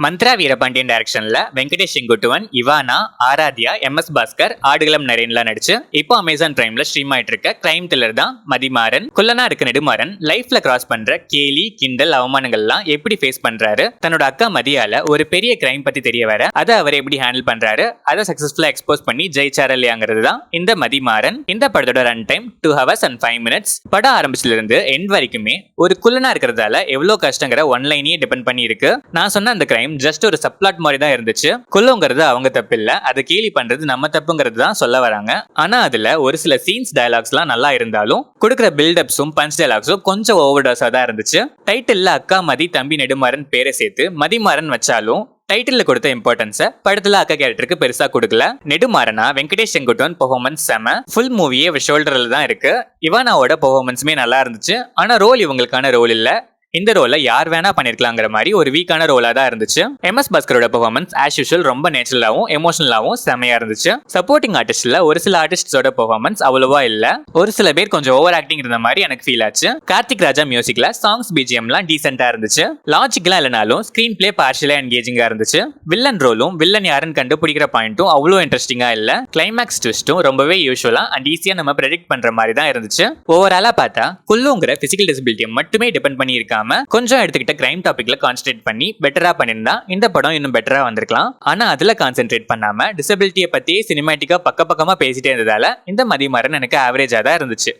மந்த்ரா வீரபாண்டியன் டைரக்ஷன்ல Venkatesh Senguttuvan, Ivana, Aradhya, MS. Bhaskar, ஆடுகளம் நரேன்லாம் நடிச்சு இப்போ அமேசான் பிரைம்ல ஸ்ட்ரீம் ஆயிட்டு இருக்க கிரைம் த்ரில்லர் தான் மதிமாறன். குள்ளனா இருக்க நெடுமாறன் லைஃப்ல கிராஸ் பண்ற கேலி, கிண்டல், அவமானங்கள்லாம் எப்படி ஃபேஸ் பண்றாரு, தன்னோட அக்கா மதியால ஒரு பெரிய கிரைம் பத்தி தெரிய வர அதை அவர் எப்படி ஹேண்டில் பண்றாரு, அதை சக்சஸ்ஃபுல்லா எக்ஸ்போஸ் பண்ணி ஜெயிச்சாரு இல்லையாங்கிறது தான் இந்த மதிமாறன். இந்த படத்தோட run time 2 hours and 5 minutes. படம் ஆரம்பிச்சதுல இருந்து எண்ட் வரைக்குமே ஒரு குள்ளனா இருக்கிறதால எவ்வளவு கஷ்டங்கிற ஒன்லைனே டிபெண்ட் பண்ணி இருக்கு. நான் சொன்ன அந்த கிரைம் ஜஸ்ட் ஒரு சப்ளாட் மாதிரி தான் இருந்துச்சு. கொல்லுங்கிறது அவங்க தப்பு இல்ல, அதை கேலி பண்றது நம்ம தப்புங்கிறது தான் சொல்ல வராங்க. ஆனா அதுல ஒரு சில சீன்ஸ் டயலாக்ஸ்லாம் நல்லா இருந்தாலும் கொடுக்குற பில்டப்ஸும் பஞ்ச் டயலாக்ஸும் கொஞ்சம் ஓவர் டோஸா தான் இருந்துச்சு. டைட்டில்ல அக்கா மதி தம்பி நெடுமாறன் பேரை சேர்த்து மதிமாறன் வச்சாலும் டைட்டில் கொடுத்த இம்பார்ட்டன்ஸை படத்துல அக்கா கேரக்டருக்கு பெருசா கொடுக்கல. நெடுமாறனா வெங்கடேஷ் செங்குட்டுவன் பெர்ஃபார்மன்ஸ் செம. ஃபுல் மூவியே ஷோல்டர்ல தான் இருக்கு. இவானாவோட பெர்ஃபார்மன்ஸுமே நல்லா இருந்துச்சு. ஆனா ரோல் இவங்களுக்கான ரோல் இல்ல. இந்த ரோல யார் வேணா பண்ணிருக்கலாங்கிற மாதிரி ஒரு வீக்கான ரோலா தான் இருந்துச்சு. எம்.எஸ். பாஸ்கரோட பெர்ஃபார்மன்ஸ் ஆஸ் யூஷுவல் ரொம்ப நேச்சுரலாவும் எமோஷனலாவும் செமையா இருந்துச்சு. சப்போர்ட்டிங் ஆர்டிஸ்ட்ல ஒரு சில ஆர்டிஸ்டோட பெர்ஃபார்மன்ஸ் அவ்வளவா இல்ல. ஒரு சில பேர் கொஞ்சம் ஓவர் ஆக்டிங் இருந்த மாதிரி எனக்கு ஃபீல் ஆச்சு. கார்த்திக் ராஜா மியூசிக்ல சாங்ஸ் பிஜிஎம்லாம் டீசென்டா இருந்துச்சு. லாஜிக்கலா இல்லைனாலும் ஸ்கிரீன் பிளே பார்ஷியலா என்கேஜிங்கா இருந்துச்சு. வில்லன் ரோலும் வில்லன் யாருன்னு கண்டுபிடிக்கிற பாயிண்ட்டும் அவ்வளோ இன்ட்ரெஸ்டிங்கா இல்ல. கிளைமேக்ஸ் ட்விஸ்டும் ரொம்பவே யூஷுவலா அண்ட் ஈஸியா நம்ம ப்ரெடிக்ட் பண்ற மாதிரி தான் இருந்துச்சு. ஓவராலா பார்த்தா குல்லுங்கிற பிசிக்கல் டிசபிலிட்டியை மட்டுமே டிபெண்ட் பண்ணி இருக்காம கொஞ்சம் எடுத்துக்கிட்ட கிரைம் டாபிக்ல கான்சென்ட்ரேட் பண்ணி பெட்டரா பண்ணிருந்தா இந்த படம் இன்னும் பெட்டரா வந்திருக்கலாம். ஆனா அதுல கான்சென்ட்ரேட் பண்ணாம டிசபிலிட்டியை பத்தியே சினிமேட்டிக்கா பக்கமா பேசிட்டே இருந்ததால இந்த மதிமாறன் எனக்கு ஆவரேஜா தான் இருந்துச்சு.